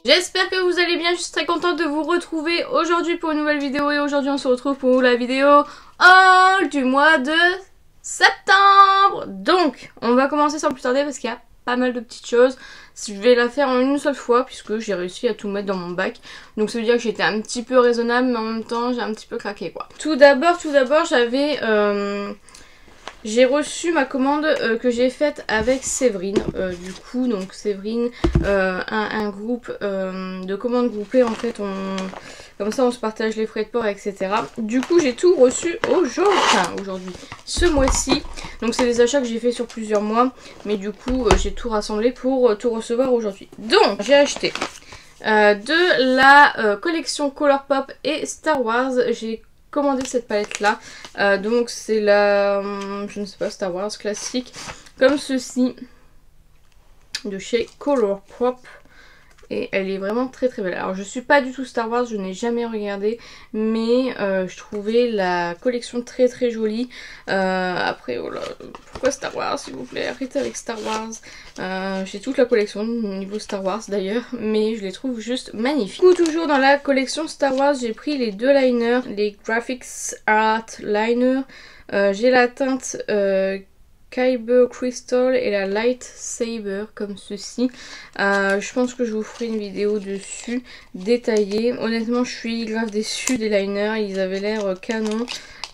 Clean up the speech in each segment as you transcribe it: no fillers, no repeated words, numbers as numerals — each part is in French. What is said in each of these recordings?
J'espère que vous allez bien, je suis très contente de vous retrouver aujourd'hui pour une nouvelle vidéo et aujourd'hui on se retrouve pour la vidéo haul du mois de septembre. Donc on va commencer sans plus tarder parce qu'il y a pas mal de petites choses. Je vais la faire en une seule fois puisque j'ai réussi à tout mettre dans mon bac. Donc ça veut dire que j'étais un petit peu raisonnable mais en même temps j'ai un petit peu craqué quoi. Tout d'abord j'avais... J'ai reçu ma commande que j'ai faite avec Séverine. Du coup, donc Séverine un groupe de commandes groupées. En fait, comme ça, on se partage les frais de port, etc. Du coup, j'ai tout reçu aujourd'hui, ce mois-ci. Donc, c'est des achats que j'ai fait sur plusieurs mois. Mais du coup, j'ai tout rassemblé pour tout recevoir aujourd'hui. Donc, j'ai acheté de la collection Colourpop et Star Wars. J'ai commandé cette palette là, donc c'est la je ne sais pas, Star Wars classique comme ceci de chez Colourpop et elle est vraiment très très belle. Alors je suis pas du tout Star Wars, je n'ai jamais regardé, mais je trouvais la collection très très jolie. Après oh là, pourquoi Star Wars s'il vous plaît, arrêtez avec Star Wars. J'ai toute la collection au niveau Star Wars d'ailleurs, mais je les trouve juste magnifiques. Du coup, toujours dans la collection Star Wars, j'ai pris les deux liners, les Graphics Art Liner. J'ai la teinte Kyber Crystal et la Light Saber comme ceci. Je pense que je vous ferai une vidéo dessus détaillée. Honnêtement je suis grave déçue des liners, ils avaient l'air canon.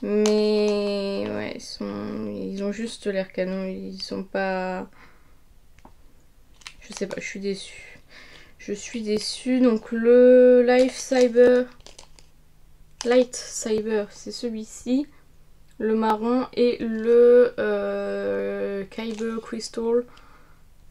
Mais ouais, ils ont juste l'air canon, ils sont pas... Je sais pas, je suis déçue. Je suis déçue. Donc le Light Saber, c'est celui-ci. Le marron et le Kyber Crystal,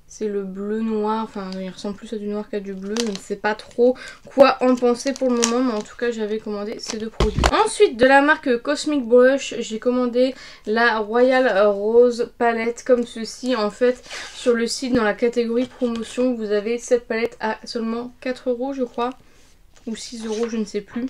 c'est le bleu noir, enfin il ressemble plus à du noir qu'à du bleu, je ne sais pas trop quoi en penser pour le moment, mais en tout cas j'avais commandé ces deux produits. Ensuite de la marque Cosmic Brush, j'ai commandé la Royal Rose palette comme ceci. En fait sur le site dans la catégorie promotion vous avez cette palette à seulement 4 € je crois, ou 6 € je ne sais plus.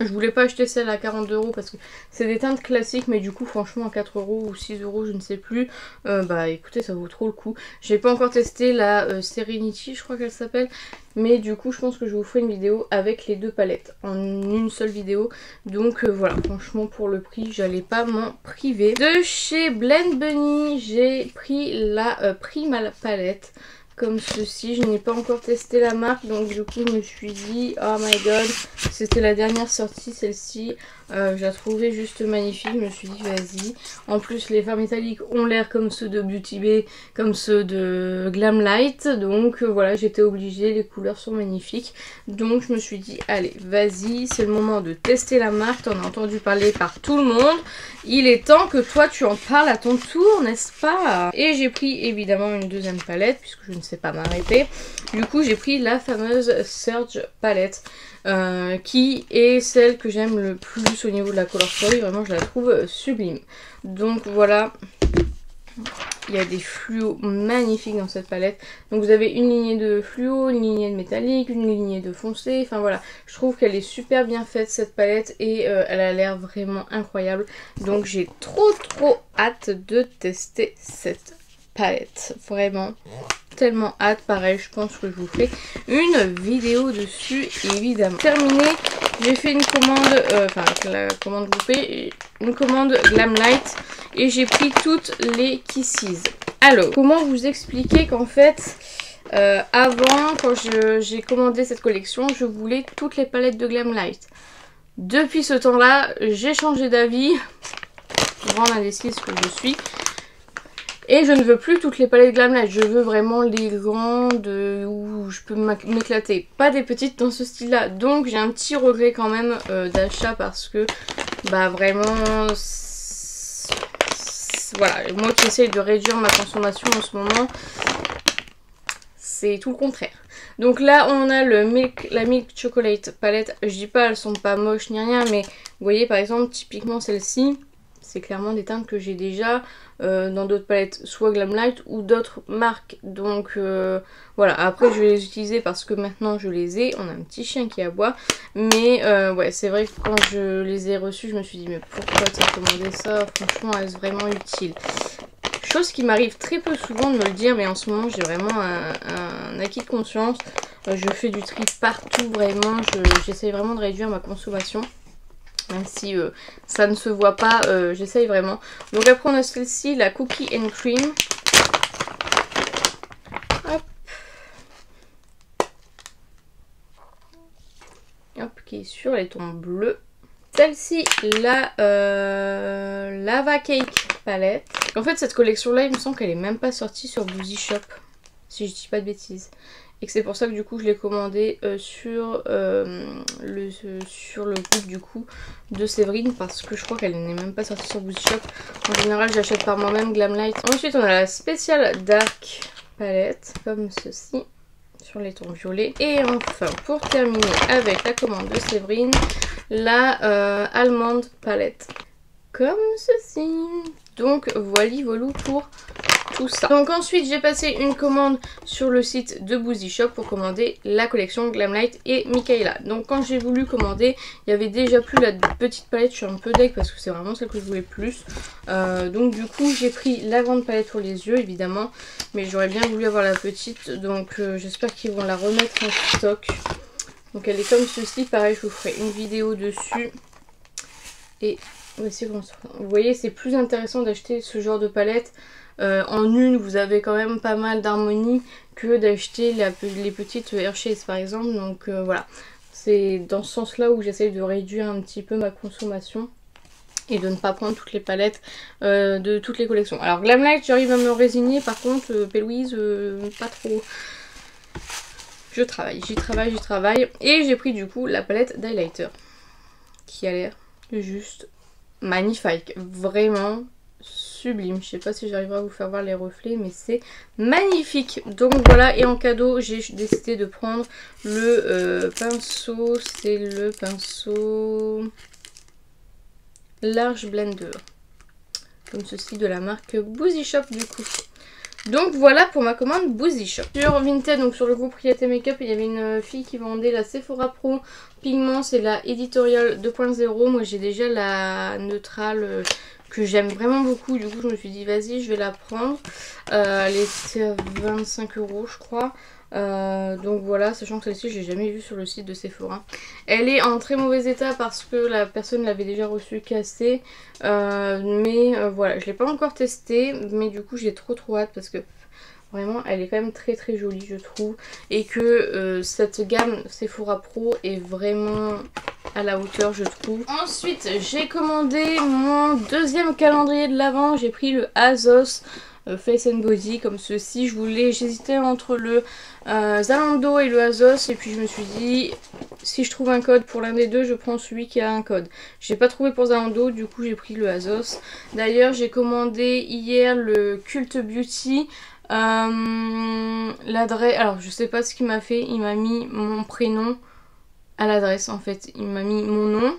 Je voulais pas acheter celle à 40 € parce que c'est des teintes classiques, mais du coup franchement à 4 € ou 6 € je ne sais plus, bah écoutez ça vaut trop le coup. J'ai pas encore testé la Serenity je crois qu'elle s'appelle, mais du coup je pense que je vous ferai une vidéo avec les deux palettes en une seule vidéo. Donc voilà, franchement pour le prix j'allais pas m'en priver. De chez Blend Bunny j'ai pris la Primal palette comme ceci. Je n'ai pas encore testé la marque, donc du coup je me suis dit oh my god, c'était la dernière sortie celle-ci, je la trouvais juste magnifique, je me suis dit vas-y. En plus les fards métalliques ont l'air comme ceux de Beauty Bay, comme ceux de Glamlight, donc voilà j'étais obligée, les couleurs sont magnifiques, donc je me suis dit allez vas-y, c'est le moment de tester la marque, t'en as entendu parler par tout le monde, il est temps que toi tu en parles à ton tour, n'est-ce pas? Et j'ai pris évidemment une deuxième palette puisque je ne sais pas m'arrêter. Du coup j'ai pris la fameuse Surge palette qui est celle que j'aime le plus au niveau de la Colourpop, vraiment je la trouve sublime. Donc voilà, il y a des fluos magnifiques dans cette palette. Donc vous avez une lignée de fluo, une lignée de métallique, une lignée de foncé. Enfin voilà, je trouve qu'elle est super bien faite cette palette et elle a l'air vraiment incroyable. Donc j'ai trop hâte de tester cette palette. Vraiment tellement hâte. Pareil, je pense que je vous ferai une vidéo dessus évidemment. Terminé, j'ai fait une commande, enfin la commande groupée, une commande Glamlight et j'ai pris toutes les Kisses. Alors, comment vous expliquer qu'en fait, avant, quand j'ai commandé cette collection, je voulais toutes les palettes de Glamlight. Depuis ce temps-là, j'ai changé d'avis, grande indécise que je suis. Et je ne veux plus toutes les palettes Glamlight, je veux vraiment les grandes où je peux m'éclater. Pas des petites dans ce style là. Donc j'ai un petit regret quand même d'achat parce que bah vraiment voilà, moi qui essaye de réduire ma consommation en ce moment, c'est tout le contraire. Donc là on a la Milk Chocolate palette, je dis pas elles sont pas moches ni rien, mais vous voyez par exemple typiquement celle-ci, c'est clairement des teintes que j'ai déjà dans d'autres palettes, soit Glamlight ou d'autres marques. Donc voilà, après je vais les utiliser parce que maintenant je les ai. On a un petit chien qui aboie. Mais ouais, c'est vrai que quand je les ai reçus, je me suis dit mais pourquoi t'as commandé ça? Franchement, est-ce vraiment utile? Chose qui m'arrive très peu souvent de me le dire, mais en ce moment j'ai vraiment un acquis de conscience. Je fais du tri partout vraiment, j'essaye vraiment de réduire ma consommation. Même si ça ne se voit pas, j'essaye vraiment. Donc après on a celle-ci, la Cookie and Cream. Hop. Hop, qui est sur les tons bleus. Celle-ci, la Lava Cake Palette. En fait cette collection là il me semble qu'elle est même pas sortie sur Boozy Shop. Si je dis pas de bêtises. Et que c'est pour ça que du coup je l'ai commandé sur le groupe du coup de Séverine, parce que je crois qu'elle n'est même pas sortie sur Boozy Shop. En général j'achète par moi-même Glamlight. Ensuite on a la Special Dark Palette comme ceci sur les tons violets. Et enfin pour terminer avec la commande de Séverine, la Almond Palette comme ceci. Donc voilà pour tout ça. Donc ensuite j'ai passé une commande sur le site de Boozy Shop pour commander la collection Glamlight et Michaela. Donc quand j'ai voulu commander, il y avait déjà plus la petite palette, je suis un peu deg parce que c'est vraiment celle que je voulais plus. Donc du coup j'ai pris la grande palette pour les yeux évidemment, mais j'aurais bien voulu avoir la petite, donc j'espère qu'ils vont la remettre en stock. Donc elle est comme ceci, pareil je vous ferai une vidéo dessus. Et voici comment ça. Vous voyez, c'est plus intéressant d'acheter ce genre de palette. En une, vous avez quand même pas mal d'harmonie que d'acheter les petites Hershey's par exemple. Donc voilà, c'est dans ce sens-là où j'essaye de réduire un petit peu ma consommation et de ne pas prendre toutes les palettes de toutes les collections. Alors Glamlight, j'arrive à me résigner. Par contre, P-Louise, pas trop. Je travaille, j'y travaille. Et j'ai pris du coup la palette d'highlighter qui a l'air juste magnifique, vraiment sublime. Je sais pas si j'arriverai à vous faire voir les reflets, mais c'est magnifique. Donc voilà, et en cadeau j'ai décidé de prendre le pinceau, c'est le pinceau Large Blender comme ceci de la marque Boozy Shop du coup. Donc voilà pour ma commande Boozy Shop. Sur Vinted, donc sur le groupe Riette Makeup, il y avait une fille qui vendait la Sephora Pro Pigment, c'est la Editorial 2.0. Moi j'ai déjà la neutrale que j'aime vraiment beaucoup, du coup je me suis dit vas-y je vais la prendre. Elle était à 25 € je crois. Donc voilà, sachant que celle-ci j'ai jamais vue sur le site de Sephora. Elle est en très mauvais état parce que la personne l'avait déjà reçue cassée, mais voilà, je l'ai pas encore testée, mais du coup j'ai trop hâte parce que vraiment elle est quand même très très jolie je trouve, et que cette gamme Sephora Pro est vraiment à la hauteur je trouve. Ensuite j'ai commandé mon deuxième calendrier de l'Avent, j'ai pris le Azos Face and Body comme ceci. J'hésitais entre le Zalando et le Azos, et puis je me suis dit si je trouve un code pour l'un des deux je prends celui qui a un code. J'ai pas trouvé pour Zalando, du coup j'ai pris le Azos. D'ailleurs j'ai commandé hier le Cult Beauty. L'adresse, alors je sais pas ce qu'il m'a fait, il m'a mis mon prénom à l'adresse en fait. Il m'a mis mon nom,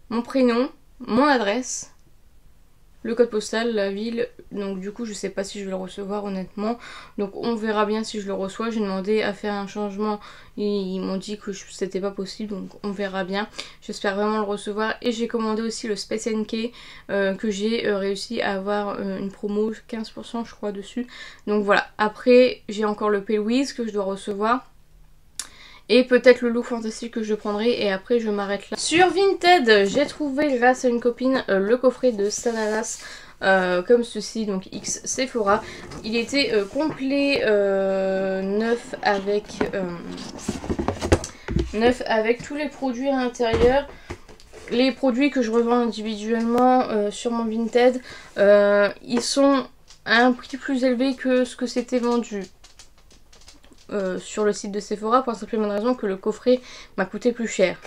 mon prénom, mon adresse, le code postal, la ville, donc du coup je sais pas si je vais le recevoir honnêtement, donc on verra bien si je le reçois. J'ai demandé à faire un changement, ils m'ont dit que c'était pas possible, donc on verra bien. J'espère vraiment le recevoir. Et j'ai commandé aussi le Space NK que j'ai réussi à avoir une promo 15% je crois dessus, donc voilà. Après j'ai encore le P-Louise que je dois recevoir. Et peut-être le look fantastique que je prendrai, et après je m'arrête là. Sur Vinted, j'ai trouvé grâce à une copine le coffret de Sananas comme ceci, donc X Sephora. Il était complet neuf avec tous les produits à l'intérieur. Les produits que je revends individuellement sur mon Vinted, ils sont à un prix plus élevé que ce que c'était vendu sur le site de Sephora, pour la simple et bonne raison que le coffret m'a coûté plus cher.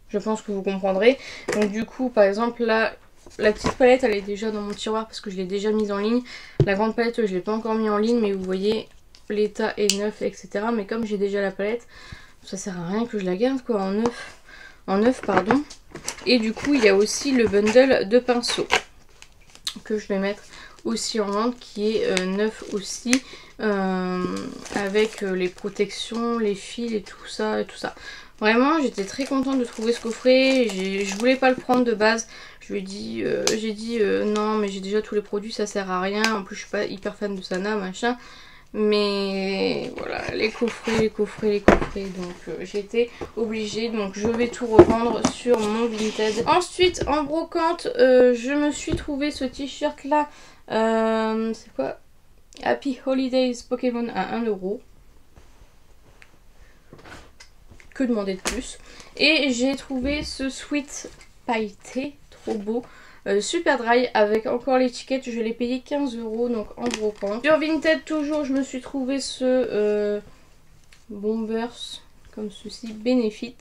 Je pense que vous comprendrez. Donc du coup par exemple là, la petite palette elle est déjà dans mon tiroir parce que je l'ai déjà mise en ligne. La grande palette je l'ai pas encore mis en ligne, mais vous voyez l'état est neuf etc. Mais comme j'ai déjà la palette, ça sert à rien que je la garde quoi en neuf pardon. Et du coup il y a aussi le bundle de pinceaux que je vais mettre aussi en vente, qui est neuf aussi, avec les protections, les fils et tout ça. Vraiment j'étais très contente de trouver ce coffret. Je voulais pas le prendre de base, je lui ai dit, j'ai dit non mais j'ai déjà tous les produits, ça sert à rien, en plus je suis pas hyper fan de Sana machin. Mais voilà, les coffrets, donc j'étais obligée, donc je vais tout revendre sur mon Vinted. Ensuite, en brocante, je me suis trouvé ce t-shirt là, c'est quoi? Happy Holidays Pokémon à 1 €. Que demander de plus? Et j'ai trouvé ce sweat pailleté, trop beau. Super dry avec encore l'étiquette, je l'ai payé 15 € donc en brocante. Sur Vinted toujours je me suis trouvé ce Bombers comme ceci, Benefit.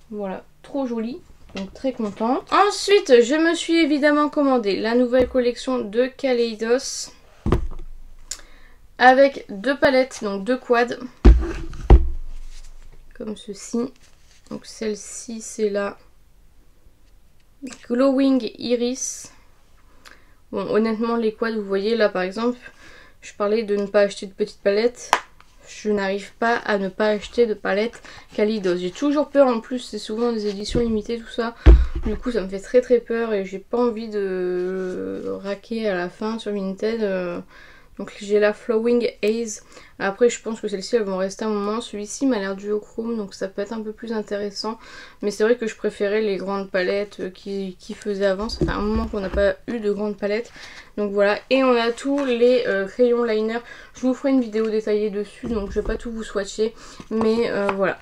Voilà, trop joli, donc très contente. Ensuite je me suis évidemment commandé la nouvelle collection de Kaleidos avec 2 palettes, donc 2 quads comme ceci. Donc celle-ci c'est la Glowing Iris. Bon, honnêtement, les quads, vous voyez là par exemple, je parlais de ne pas acheter de petites palettes. Je n'arrive pas à ne pas acheter de palettes Kaleidos. J'ai toujours peur, en plus, c'est souvent des éditions limitées, tout ça. Du coup, ça me fait très très peur et j'ai pas envie de raquer à la fin sur Vinted. Donc j'ai la Flowing Haze. Après je pense que celles-ci elles vont rester un moment. Celui-ci m'a l'air duochrome donc ça peut être un peu plus intéressant. Mais c'est vrai que je préférais les grandes palettes qui faisaient avant. Ça fait un moment qu'on n'a pas eu de grandes palettes. Donc voilà. Et on a tous les crayons liner. Je vous ferai une vidéo détaillée dessus donc je vais pas tout vous swatcher. Mais voilà.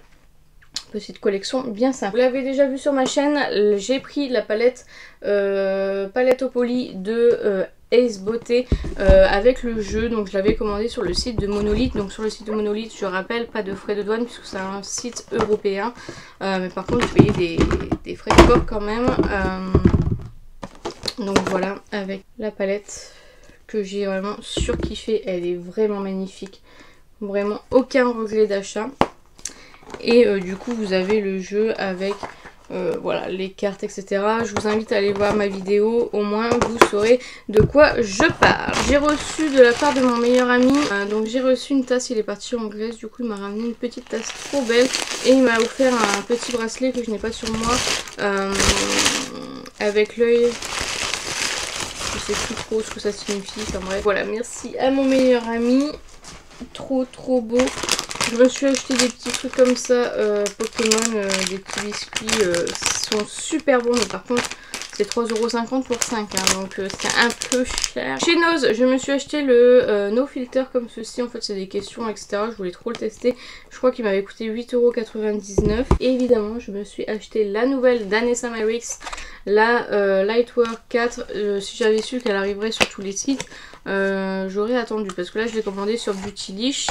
Petite collection bien simple. Vous l'avez déjà vu sur ma chaîne, j'ai pris la palette au poly de Ace Beauté avec le jeu. Donc je l'avais commandé sur le site de Monolith. Donc sur le site de Monolith, je rappelle, pas de frais de douane puisque c'est un site européen. Mais par contre, vous payez des frais de port quand même. Donc voilà, avec la palette que j'ai vraiment surkiffé. Elle est vraiment magnifique. Vraiment aucun regret d'achat. Et du coup vous avez le jeu avec voilà, les cartes etc. Je vous invite à aller voir ma vidéo, au moins vous saurez de quoi je parle. J'ai reçu de la part de mon meilleur ami, donc j'ai reçu une tasse, il est parti en Grèce, du coup il m'a ramené une petite tasse trop belle. Et il m'a offert un petit bracelet que je n'ai pas sur moi, avec l'œil. Je sais plus trop ce que ça signifie, enfin bref. Voilà, merci à mon meilleur ami, trop beau. Je me suis acheté des petits trucs comme ça, Pokémon, des petits biscuits, sont super bons, mais par contre c'est 3,50 € pour 5, hein, donc c'est un peu cher. Chez Nose, je me suis acheté le No Filter comme ceci, en fait c'est des questions etc, je voulais trop le tester, je crois qu'il m'avait coûté 8,99 €. Et évidemment je me suis acheté la nouvelle d'Anessa Merix, la Lightwork 4, si j'avais su qu'elle arriverait sur tous les sites, j'aurais attendu parce que là je l'ai commandé sur Beautylish,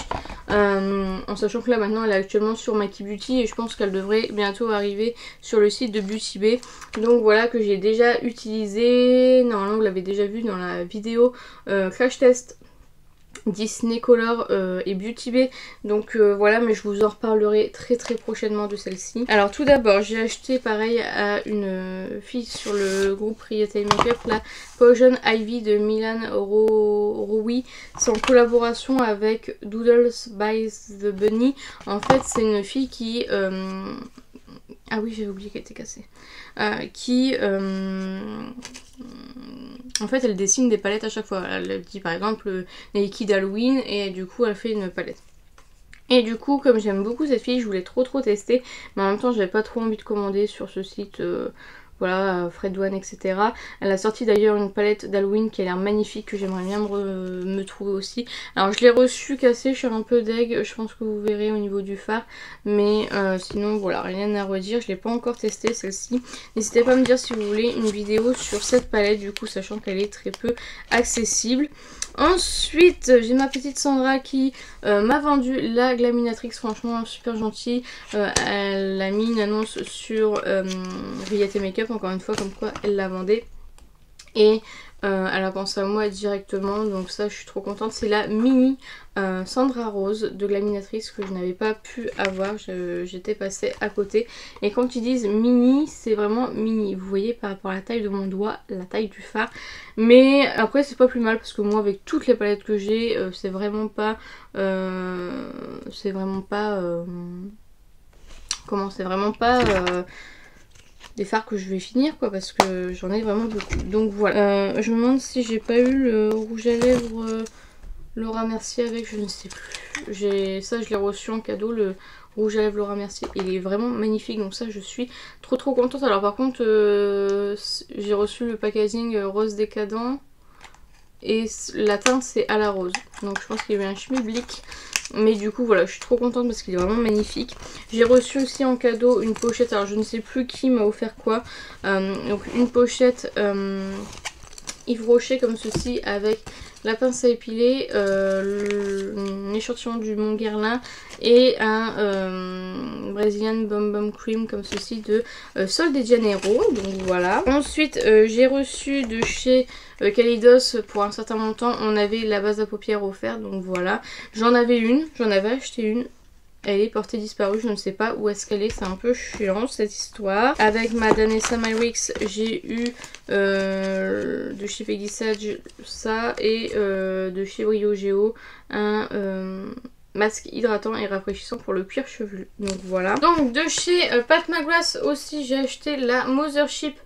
en sachant que là maintenant elle est actuellement sur Maki Beauty et je pense qu'elle devrait bientôt arriver sur le site de Beauty Bay. Donc voilà, que j'ai déjà utilisé, normalement vous l'avez déjà vu dans la vidéo crash test Disney Color et Beauty Bay. Donc voilà, mais je vous en reparlerai très prochainement de celle-ci. Alors tout d'abord j'ai acheté pareil à une fille sur le groupe Riata Makeup, la Potion Ivy de Milan Rowi. C'est en collaboration avec Doodles by the Bunny. En fait c'est une fille qui... ah oui, j'avais oublié qu'elle était cassée. En fait elle dessine des palettes à chaque fois. Elle dit par exemple Naked Halloween et du coup elle fait une palette. Et du coup comme j'aime beaucoup cette fille, je voulais trop tester, mais en même temps j'avais pas trop envie de commander sur ce site, voilà, frais de douane etc. Elle a sorti d'ailleurs une palette d'Halloween qui a l'air magnifique, que j'aimerais bien me trouver aussi. Alors je l'ai reçue cassée, je suis un peu deg, je pense que vous verrez au niveau du fard. Mais sinon voilà, rien à redire, je l'ai pas encore testée celle-ci. N'hésitez pas à me dire si vous voulez une vidéo sur cette palette du coup, sachant qu'elle est très peu accessible. Ensuite j'ai ma petite Sandra qui m'a vendu la Glaminatrix, franchement super gentille. Elle a mis une annonce sur Riata Makeup, encore une fois, comme quoi elle la vendait. Et elle a pensé à moi directement, donc ça je suis trop contente. C'est la mini Sandra Rose de Glaminatrix que je n'avais pas pu avoir, j'étais passée à côté. Et quand ils disent mini, c'est vraiment mini, vous voyez par rapport à la taille de mon doigt, la taille du fard. Mais après c'est pas plus mal parce que moi avec toutes les palettes que j'ai, c'est vraiment pas... comment, c'est vraiment pas... des fards que je vais finir quoi, parce que j'en ai vraiment beaucoup. Donc voilà. Je me demande si j'ai pas eu le rouge à lèvres Laura Mercier avec, je ne sais plus. Ça je l'ai reçu en cadeau, le rouge à lèvres Laura Mercier. Il est vraiment magnifique, donc ça je suis trop contente. Alors par contre j'ai reçu le packaging rose décadent et la teinte c'est à la rose. Donc je pense qu'il y a eu un schmilblick. Mais du coup voilà, je suis trop contente parce qu'il est vraiment magnifique. J'ai reçu aussi en cadeau une pochette, alors je ne sais plus qui m'a offert quoi. Donc une pochette Yves Rocher comme ceci avec la pince à épiler, un échantillon du Mont Guerlain et un Brazilian Bum Bum Cream comme ceci de Sol de Janeiro. Donc voilà. Ensuite j'ai reçu de chez Kaleidos pour un certain montant, on avait la base à paupières offerte, donc voilà. J'en avais acheté une. Elle est portée disparue, je ne sais pas où est-ce qu'elle est, c'est un peu chiant cette histoire. Avec ma Danessa Myrix, j'ai eu de chez Peggy Sage ça et de chez Brio Géo un masque hydratant et rafraîchissant pour le cuir chevelu. Donc voilà. Donc de chez Pat McGrath aussi, j'ai acheté la Mothership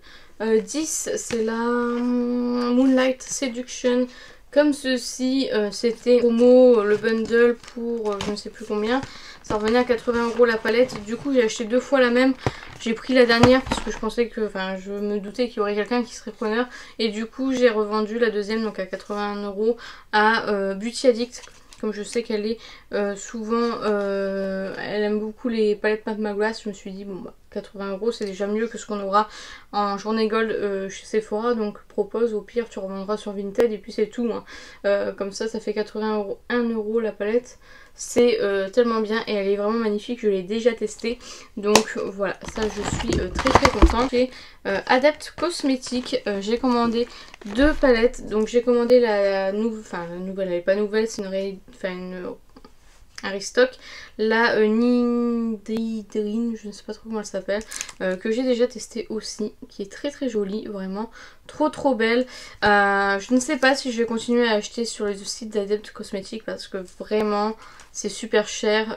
10, c'est la Moonlight Seduction. Comme ceci, c'était promo, le bundle pour je ne sais plus combien. Ça revenait à 80 € la palette. Du coup j'ai acheté 2 fois la même. J'ai pris la dernière parce que je pensais que, enfin je me doutais qu'il y aurait quelqu'un qui serait preneur. Et du coup j'ai revendu la deuxième donc à 81 € à Beauty Addict. Comme je sais qu'elle est souvent, elle aime beaucoup les palettes Pat McGrath, je me suis dit bon bah 80 € c'est déjà mieux que ce qu'on aura en journée gold chez Sephora, donc propose, au pire tu revendras sur Vinted et puis c'est tout. Hein. Comme ça fait 80 €, 1 € la palette. C'est tellement bien et elle est vraiment magnifique, je l'ai déjà testée. Donc voilà, ça je suis très contente. Chez Adept Cosmetics, j'ai commandé 2 palettes. Donc j'ai commandé la nouvelle, elle n'est pas nouvelle, c'est un restock. La Nidrine, je ne sais pas trop comment elle s'appelle, que j'ai déjà testé aussi, qui est très jolie, vraiment trop belle. Je ne sais pas si je vais continuer à acheter sur le site d'Adept Cosmetics parce que vraiment c'est super cher.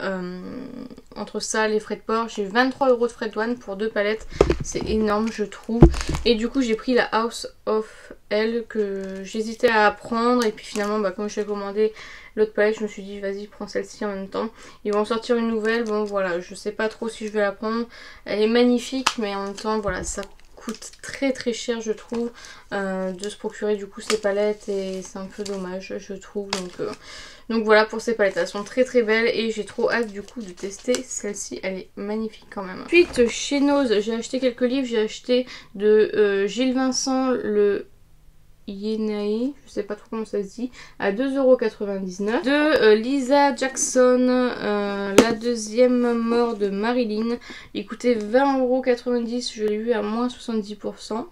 Entre ça, les frais de port, j'ai 23 € de frais de douane pour 2 palettes, c'est énorme je trouve. Et du coup j'ai pris la House of Elle que j'hésitais à prendre et puis finalement quand j'ai commandé l'autre palette je me suis dit vas-y prends celle-ci en même temps. Ils vont sortir une nouvelle, bon voilà, je sais pas trop si je vais la prendre. Elle est magnifique mais en même temps voilà, ça coûte très cher je trouve de se procurer du coup ces palettes et c'est un peu dommage je trouve. Donc voilà pour ces palettes, elles sont très belles et j'ai trop hâte du coup de tester celle-ci, elle est magnifique quand même. Ensuite chez Nose j'ai acheté quelques livres, j'ai acheté de Gilles Vincent le Yenae, je sais pas trop comment ça se dit, à 2,99 €. De Lisa Jackson, la deuxième mort de Marilyn, il coûtait 20,90 €, je l'ai eu à moins 70%.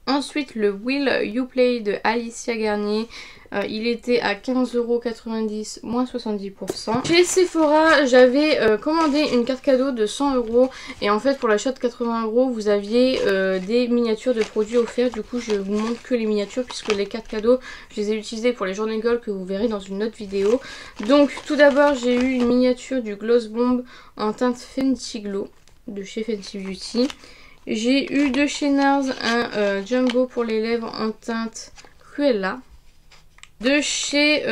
Ensuite le Will You Play de Alicia Garnier, il était à 15,90 €, moins 70%. Chez Sephora j'avais commandé une carte cadeau de 100 € et en fait pour l'achat de 80 € vous aviez des miniatures de produits offerts. Du coup je vous montre que les miniatures puisque les cartes cadeaux je les ai utilisées pour les journées gold que vous verrez dans une autre vidéo. Donc tout d'abord j'ai eu une miniature du Gloss Bomb en teinte Fenty Glow de chez Fenty Beauty. J'ai eu de chez NARS un jumbo pour les lèvres en teinte Cruella. De chez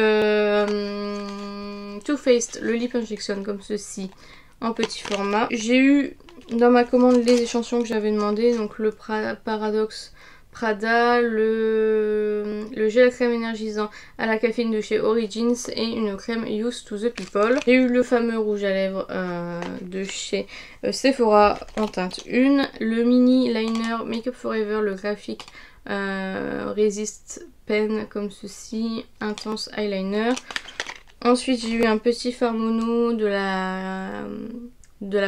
Too Faced le Lip Injection comme ceci en petit format. J'ai eu dans ma commande les échantillons que j'avais demandé, donc le Paradox Prada, le gel à crème énergisant à la caféine de chez Origins et une crème Used to the People. J'ai eu le fameux rouge à lèvres de chez Sephora en teinte 1, le mini liner Make Up Forever, le graphique Resist Pen comme ceci, intense eyeliner. Ensuite j'ai eu un petit fard mono de la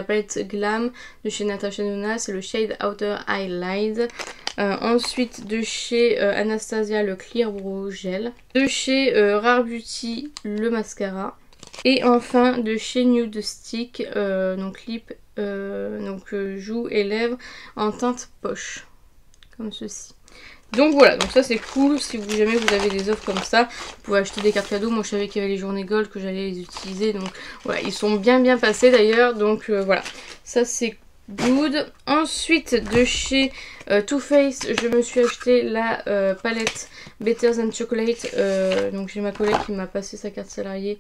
palette Glam de chez Natasha Denona, c'est le shade Outer Highlight. Ensuite de chez Anastasia le Clear Brow Gel. De chez Rare Beauty le mascara. Et enfin de chez Nude Stick, donc lip, joues et lèvres en teinte poche. Comme ceci. Donc voilà, donc ça c'est cool, si jamais vous avez des offres comme ça, vous pouvez acheter des cartes cadeaux. Moi je savais qu'il y avait les journées gold, que j'allais les utiliser, donc voilà, ils sont bien passés d'ailleurs, donc voilà, ça c'est Good. Ensuite, de chez Too Faced, je me suis acheté la palette Better Than Chocolate. Donc j'ai ma collègue qui m'a passé sa carte salariée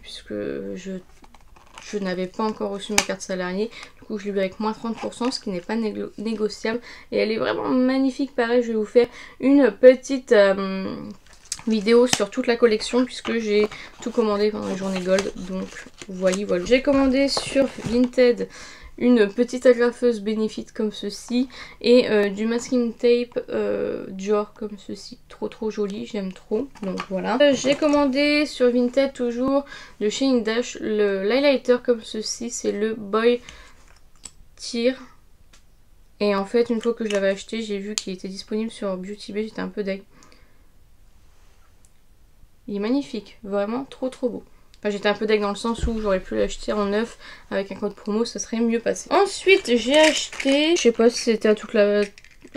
puisque je n'avais pas encore reçu ma carte salariée. Du coup je l'ai eu avec moins 30%, ce qui n'est pas négociable. Et elle est vraiment magnifique. Pareil, je vais vous faire une petite vidéo sur toute la collection puisque j'ai tout commandé pendant les journées gold. Donc voilà. J'ai commandé sur Vinted une petite agrafeuse Benefit comme ceci et du masking tape Dior comme ceci, trop joli, j'aime trop, donc voilà. J'ai commandé sur Vinted toujours de chez Indash le highlighter comme ceci, c'est le Boy Tear. Et en fait une fois que je l'avais acheté, j'ai vu qu'il était disponible sur Beauty Bay, j'étais un peu deg. Il est magnifique, vraiment trop beau. Enfin, j'étais un peu deg dans le sens où j'aurais pu l'acheter en neuf avec un code promo, ça serait mieux passé. Ensuite, j'ai acheté, je sais pas si c'était à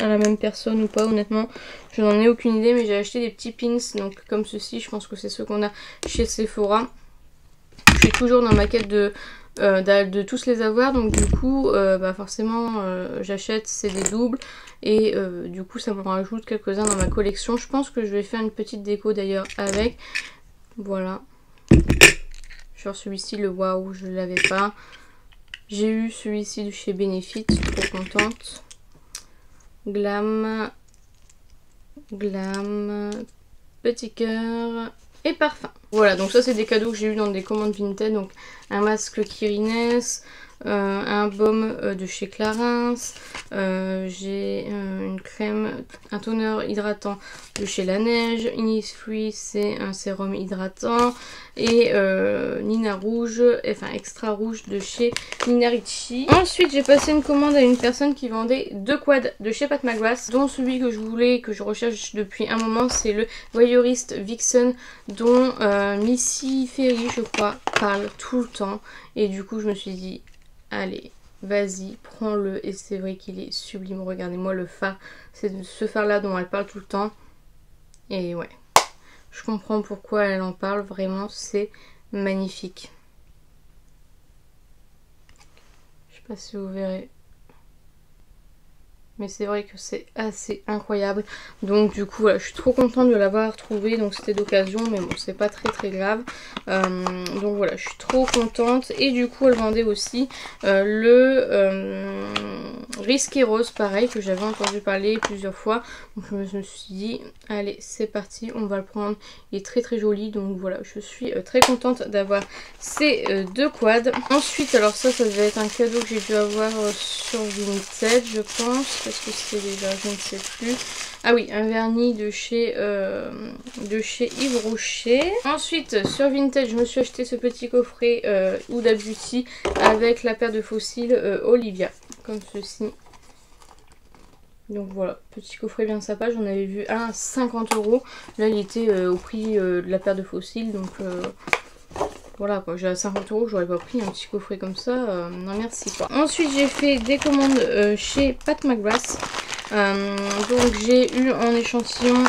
la même personne ou pas, honnêtement, je n'en ai aucune idée, mais j'ai acheté des petits pins, donc comme ceci, je pense que c'est ceux qu'on a chez Sephora. Je suis toujours dans ma quête de tous les avoir, donc du coup, forcément, j'achète, c'est des doubles. Et du coup, ça m'en rajoute quelques-uns dans ma collection. Je pense que je vais faire une petite déco d'ailleurs avec. Voilà. Genre celui-ci, le waouh, je ne l'avais pas. J'ai eu celui-ci de chez Benefit, trop contente. Glam, petit cœur et parfum. Voilà, donc ça c'est des cadeaux que j'ai eu dans des commandes Vinted. Donc un masque Kirines, un baume de chez Clarins, j'ai une crème, un toner hydratant de chez La Neige, Innisfree c'est un sérum hydratant et Nina Rouge, enfin Extra Rouge de chez Nina Ricci. Ensuite j'ai passé une commande à une personne qui vendait deux quads de chez Pat McGrath, dont celui que je voulais, que je recherche depuis un moment, c'est le Voyeurist Vixen dont Missy Ferry je crois parle tout le temps, et du coup je me suis dit allez, vas-y, prends-le. Et c'est vrai qu'il est sublime. Regardez-moi le fard. C'est ce fard-là dont elle parle tout le temps. Et ouais, je comprends pourquoi elle en parle. Vraiment, c'est magnifique. Je sais pas si vous verrez. Mais c'est vrai que c'est assez incroyable. Donc du coup voilà, je suis trop contente de l'avoir trouvé. Donc c'était d'occasion, mais bon c'est pas très grave. Donc voilà, je suis trop contente. Et du coup elle vendait aussi le Risqué Rose, pareil, que j'avais entendu parler plusieurs fois. Donc je me suis dit, allez c'est parti, on va le prendre. Il est très joli. Donc voilà, je suis très contente d'avoir ces deux quads. Ensuite, alors ça devait être un cadeau que j'ai dû avoir sur Vinted je pense. Parce que c'est déjà, je ne sais plus. Ah oui, un vernis de chez Yves Rocher. Ensuite, sur Vinted, je me suis acheté ce petit coffret Huda Beauty avec la paire de fossiles Olivia, comme ceci. Donc voilà, petit coffret bien sympa. J'en avais vu un à 50 €. Là, il était au prix de la paire de fossiles. Donc voilà quoi, j'ai à 50 €, j'aurais pas pris un petit coffret comme ça, non merci quoi. Ensuite j'ai fait des commandes chez Pat McGrath. Donc j'ai eu en échantillon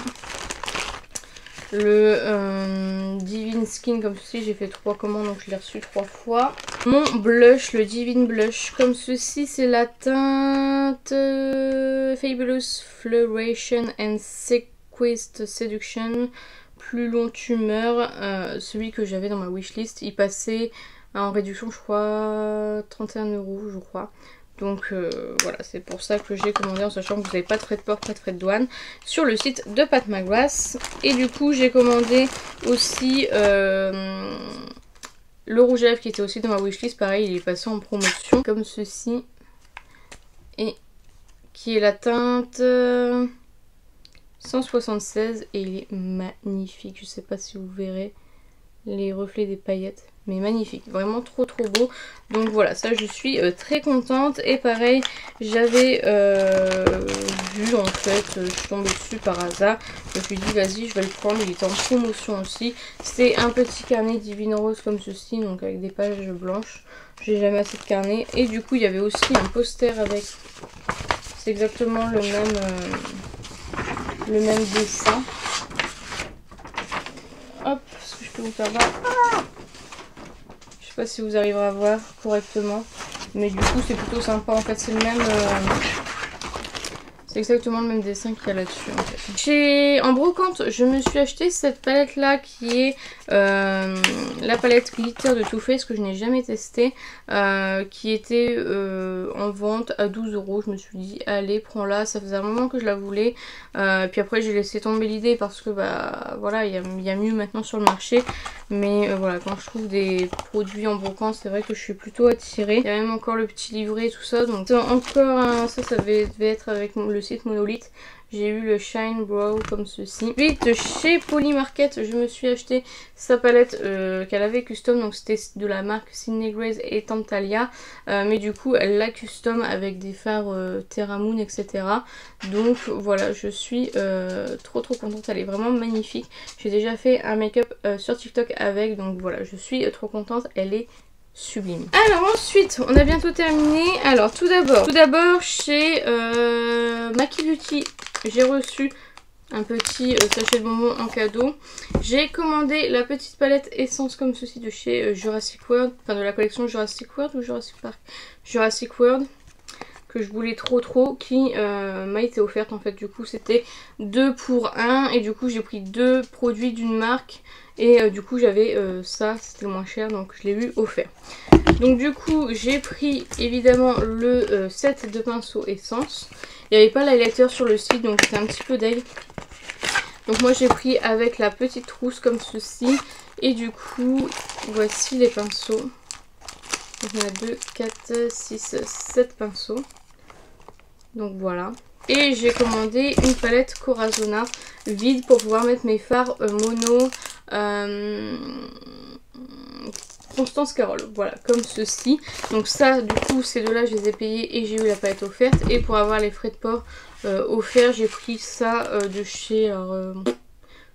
le Divine Skin comme ceci, j'ai fait 3 commandes donc je l'ai reçu 3 fois. Mon blush, le Divine Blush comme ceci, c'est la teinte Fabulous Floration and Sequest Seduction. Plus long tu meurs, celui que j'avais dans ma wishlist, il passait en réduction je crois 31 € je crois. Donc voilà, c'est pour ça que j'ai commandé en sachant que vous n'avez pas de frais de port, pas de frais de douane sur le site de Pat McGrath. Et du coup j'ai commandé aussi le rouge à lèvres qui était aussi dans ma wishlist, pareil il est passé en promotion comme ceci. Et qui est la teinte 176 et il est magnifique. Je sais pas si vous verrez les reflets des paillettes, mais magnifique, vraiment trop beau. Donc voilà, ça je suis très contente. Et pareil, j'avais vu en fait, je suis tombée dessus par hasard, je me suis dit vas-y je vais le prendre, il était en promotion aussi. C'est un petit carnet Divine Rose comme ceci, donc avec des pages blanches. J'ai jamais assez de carnet. Et du coup il y avait aussi un poster avec, c'est exactement le même dessin. Hop, est-ce que je peux vous faire voir? Je sais pas si vous arriverez à voir correctement. Mais du coup c'est plutôt sympa en fait, c'est le même... C'est exactement le même dessin qu'il y a là-dessus en fait. En brocante, je me suis acheté cette palette là qui est la palette glitter de Too Faced que je n'ai jamais testée. Qui était en vente à 12 €. Je me suis dit allez prends-la, ça faisait un moment que je la voulais. Puis après j'ai laissé tomber l'idée parce que bah voilà il y a mieux maintenant sur le marché. Mais voilà, quand je trouve des produits en brocante c'est vrai que je suis plutôt attirée. Il y a même encore le petit livret et tout ça. Donc encore un, ça devait être avec le site Monolith. J'ai eu le Shine Brow comme ceci. Ensuite chez Polymarket je me suis acheté sa palette qu'elle avait custom. Donc c'était de la marque Sydney Grace et Tampalia. Mais du coup elle l'a custom avec des fards Terra Moon etc. Donc voilà, je suis trop contente. Elle est vraiment magnifique. J'ai déjà fait un make-up sur TikTok avec. Donc voilà, je suis trop contente. Elle est sublime. Alors ensuite, on a bientôt terminé. Alors tout d'abord chez Maki Beauty, j'ai reçu un petit sachet de bonbons en cadeau. J'ai commandé la petite palette essence comme ceci de chez Jurassic World, enfin de la collection Jurassic World ou Jurassic Park, Jurassic World, que je voulais trop, qui m'a été offerte en fait. Du coup c'était 2 pour 1 et du coup j'ai pris 2 produits d'une marque. Et du coup j'avais ça, c'était le moins cher, donc je l'ai eu offert. Donc du coup j'ai pris évidemment le set de pinceaux essence. Il n'y avait pas l'highlighter sur le site, donc j'étais un petit peu deg. Donc moi j'ai pris avec la petite trousse comme ceci. Et du coup voici les pinceaux. Donc on a 2, 4, 6, 7 pinceaux. Donc voilà. Et j'ai commandé une palette Corazona vide pour pouvoir mettre mes fards mono Constance Carole, voilà, comme ceci. Donc ça, du coup, ces deux-là, je les ai payés et j'ai eu la palette offerte. Et pour avoir les frais de port offerts, j'ai pris ça de chez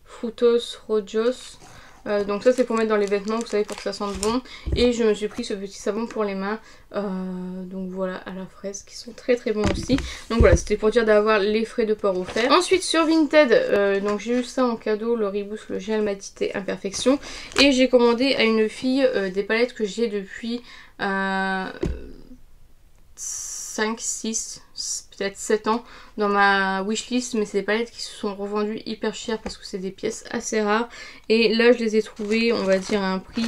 Frutos Rojos. Donc ça c'est pour mettre dans les vêtements, vous savez, pour que ça sente bon. Et je me suis pris ce petit savon pour les mains, donc voilà, à la fraise, qui sont très bons aussi. Donc voilà, c'était pour dire d'avoir les frais de port offerts. Ensuite sur Vinted, donc j'ai eu ça en cadeau, le Reboost, le gel matité imperfection. Et j'ai commandé à une fille des palettes que j'ai depuis 5, 6, peut-être 7 ans dans ma wishlist, mais c'est des palettes qui se sont revendues hyper chères parce que c'est des pièces assez rares. Et là je les ai trouvées, on va dire à un prix,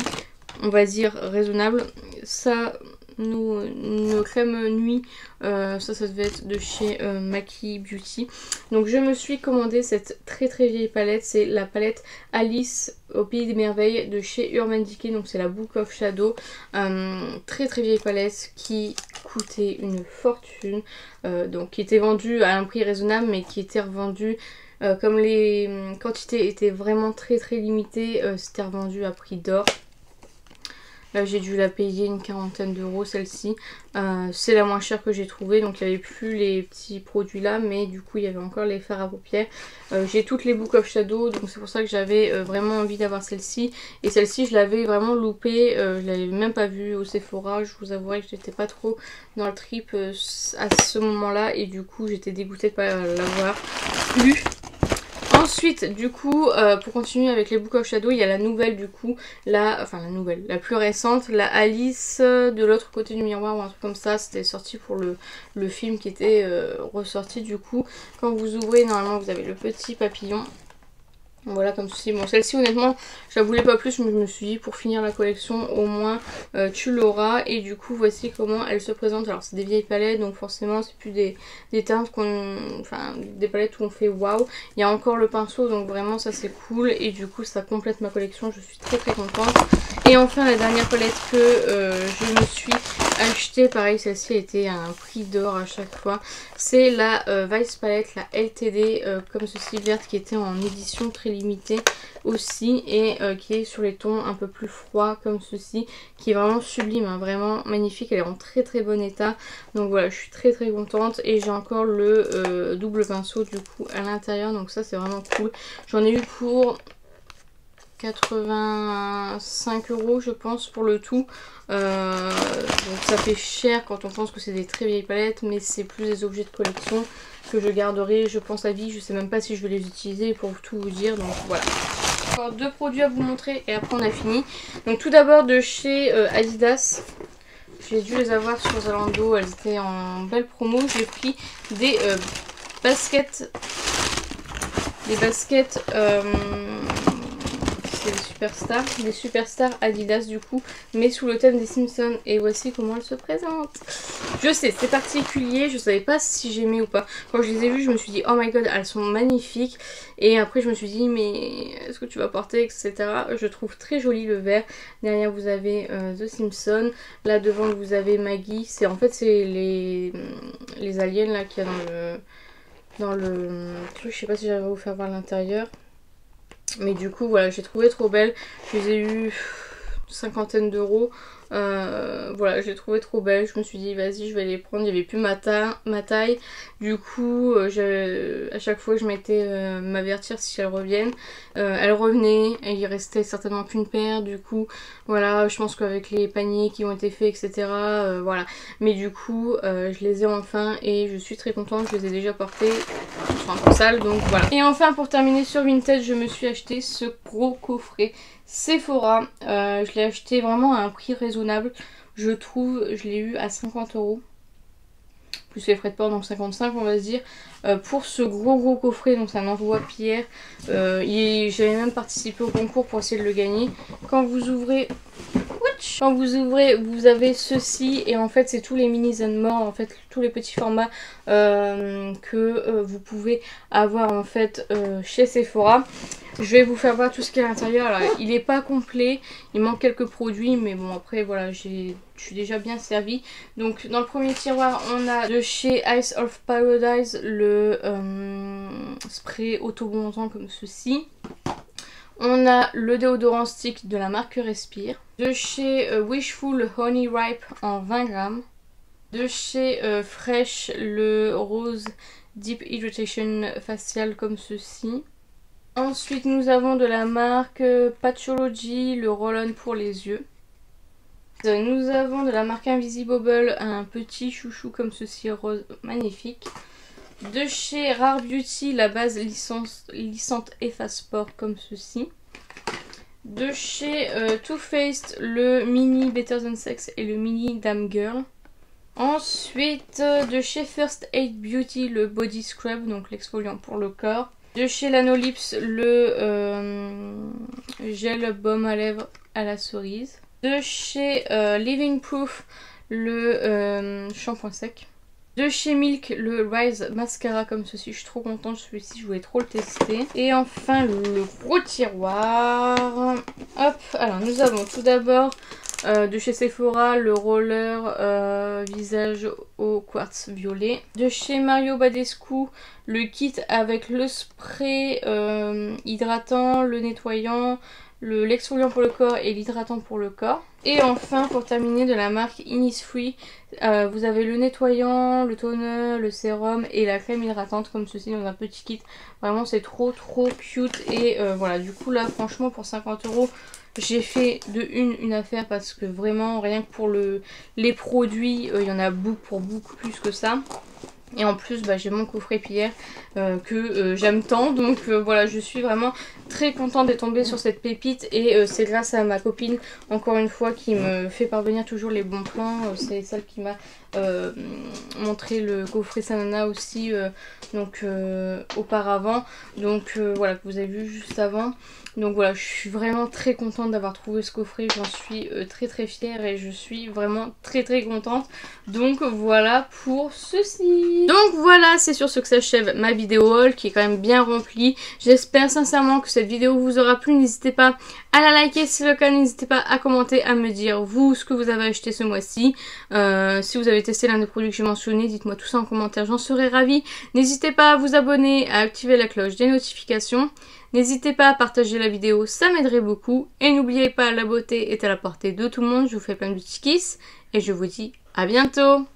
on va dire raisonnable. Ça, nos crèmes nuit, ça devait être de chez Maki Beauty. Donc je me suis commandé cette très vieille palette, c'est la palette Alice au Pays des Merveilles de chez Urban Decay. Donc c'est la Book of Shadow, très vieille palette qui coûtait une fortune, donc qui était vendue à un prix raisonnable mais qui était revendue comme les quantités étaient vraiment très limitées, c'était revendu à prix d'or. Là j'ai dû la payer une quarantaine d'euros celle-ci. C'est la moins chère que j'ai trouvée. Donc il n'y avait plus les petits produits là. Mais du coup il y avait encore les fards à paupières. J'ai toutes les Book of Shadow. Donc c'est pour ça que j'avais vraiment envie d'avoir celle-ci. Et celle-ci je l'avais vraiment loupée. Je l'avais même pas vue au Sephora. Je vous avouerai que j'étais pas trop dans le trip à ce moment là. Et du coup j'étais dégoûtée de pas l'avoir eu. Ensuite du coup pour continuer avec les Book of Shadow, il y a la nouvelle du coup, la plus récente, la Alice de l'autre côté du miroir ou un truc comme ça. C'était sorti pour le film qui était ressorti. Du coup quand vous ouvrez normalement vous avez le petit papillon. Voilà comme ceci. Bon celle-ci honnêtement je la voulais pas plus, mais je me suis dit pour finir la collection au moins tu l'auras. Et du coup voici comment elle se présente. Alors c'est des vieilles palettes donc forcément c'est plus des teintes enfin des palettes où on fait waouh. Il y a encore le pinceau donc vraiment ça c'est cool. Et du coup ça complète ma collection, je suis très contente. Et enfin la dernière palette que je me suis achetée, pareil celle-ci était à un prix d'or à chaque fois. C'est la Vice Palette, la LTD comme ceci verte, qui était en édition très limitée aussi. Et qui est sur les tons un peu plus froids comme ceci, qui est vraiment sublime, hein, vraiment magnifique. Elle est en très bon état. Donc voilà, je suis très contente. Et j'ai encore le double pinceau du coup à l'intérieur. Donc ça c'est vraiment cool. J'en ai eu pour 85 € je pense pour le tout. Donc ça fait cher quand on pense que c'est des très vieilles palettes, mais c'est plus des objets de collection que je garderai je pense à vie. Je sais même pas si je vais les utiliser pour tout vous dire. Donc voilà. Encore 2 produits à vous montrer et après on a fini. Donc tout d'abord de chez Adidas. J'ai dû les avoir sur Zalando, elles étaient en belle promo. J'ai pris des baskets. Des baskets, c'est des superstars Adidas du coup, mais sous le thème des Simpsons. Et voici comment elles se présentent. Je sais, c'est particulier, je savais pas si j'aimais ou pas. Quand je les ai vues, je me suis dit oh my god, elles sont magnifiques. Et après je me suis dit mais est-ce que tu vas porter, etc. Je trouve très joli le vert. Derrière vous avez The Simpsons. Là devant vous avez Maggie. C'est en fait c'est les aliens là qu'il y a dans le truc. Je sais pas si j'arrive à vous faire voir l'intérieur. Mais du coup voilà, j'ai trouvé trop belle. Je les ai eu une cinquantaine d'euros. Voilà, je l'ai trouvé trop belle. Je me suis dit vas-y, je vais les prendre. Il n'y avait plus ma taille. Du coup à chaque fois je mettais m'avertir si elles reviennent. Elles revenaient et il restait certainement qu'une paire. Du coup voilà, je pense qu'avec les paniers qui ont été faits, etc. Voilà, mais du coup je les ai enfin et je suis très contente. Je les ai déjà portées, elles sont un peu sales donc voilà. Et enfin pour terminer sur Vinted, je me suis acheté ce gros coffret Sephora. Je l'ai acheté vraiment à un prix raisonnable, je trouve. Je l'ai eu à 50 € plus les frais de port, donc 55 on va se dire, pour ce gros coffret. Donc c'est un envoi-pierre. J'avais même participé au concours pour essayer de le gagner. Quand vous ouvrez, vous avez ceci, et en fait c'est tous les mini Zenmore, en fait tous les petits formats que vous pouvez avoir en fait chez Sephora. Je vais vous faire voir tout ce qu'il y a à l'intérieur. Alors il n'est pas complet, il manque quelques produits, mais bon après voilà, je suis déjà bien servie. Donc dans le premier tiroir on a de chez Ice of Paradise le spray auto-bronzant comme ceci. On a le déodorant stick de la marque Respire. De chez Wishful le Honey Ripe en 20 grammes. De chez Fresh le Rose Deep Hydration Facial comme ceci. Ensuite nous avons de la marque Patchology le roll-on pour les yeux. Nous avons de la marque Invisibobble un petit chouchou comme ceci, rose magnifique. De chez Rare Beauty la base lissante efface pores comme ceci. De chez Too Faced le mini Better Than Sex et le mini Damn Girl. Ensuite de chez First Aid Beauty le body scrub, donc l'exfoliant pour le corps. De chez Lanolips le gel baume à lèvres à la cerise. De chez Living Proof le shampoing sec. De chez Milk le Rise Mascara comme ceci, je suis trop contente, celui-ci je voulais trop le tester. Et enfin le gros tiroir. Hop, alors nous avons tout d'abord de chez Sephora le roller visage au quartz violet. De chez Mario Badescu le kit avec le spray hydratant, le nettoyant, l'exfoliant pour le corps et l'hydratant pour le corps. Et enfin pour terminer de la marque Innisfree, vous avez le nettoyant, le toner, le sérum et la crème hydratante comme ceci dans un petit kit. Vraiment c'est trop cute. Et voilà, du coup là franchement pour 50 € j'ai fait une affaire, parce que vraiment rien que pour les produits il y en a beaucoup plus que ça. Et en plus j'ai mon coffret pierre que j'aime tant. Donc voilà, je suis vraiment très contente d'être tombée sur cette pépite. Et c'est grâce à ma copine encore une fois qui me fait parvenir toujours les bons plans. C'est celle qui m'a montré le coffret Sanana aussi auparavant. Donc voilà, que vous avez vu juste avant. Donc voilà, je suis vraiment très contente d'avoir trouvé ce coffret. J'en suis très fière et je suis vraiment très contente. Donc voilà pour ceci. Donc voilà, c'est sur ce que s'achève ma vidéo haul qui est quand même bien remplie. J'espère sincèrement que cette vidéo vous aura plu. N'hésitez pas à la liker si c'est le cas. N'hésitez pas à commenter, à me dire vous ce que vous avez acheté ce mois-ci. Si vous avez testé l'un des produits que j'ai mentionnés, dites-moi tout ça en commentaire, j'en serai ravie. N'hésitez pas à vous abonner, à activer la cloche des notifications. N'hésitez pas à partager la vidéo, ça m'aiderait beaucoup. Et n'oubliez pas, la beauté est à la portée de tout le monde. Je vous fais plein de petits kisses et je vous dis à bientôt.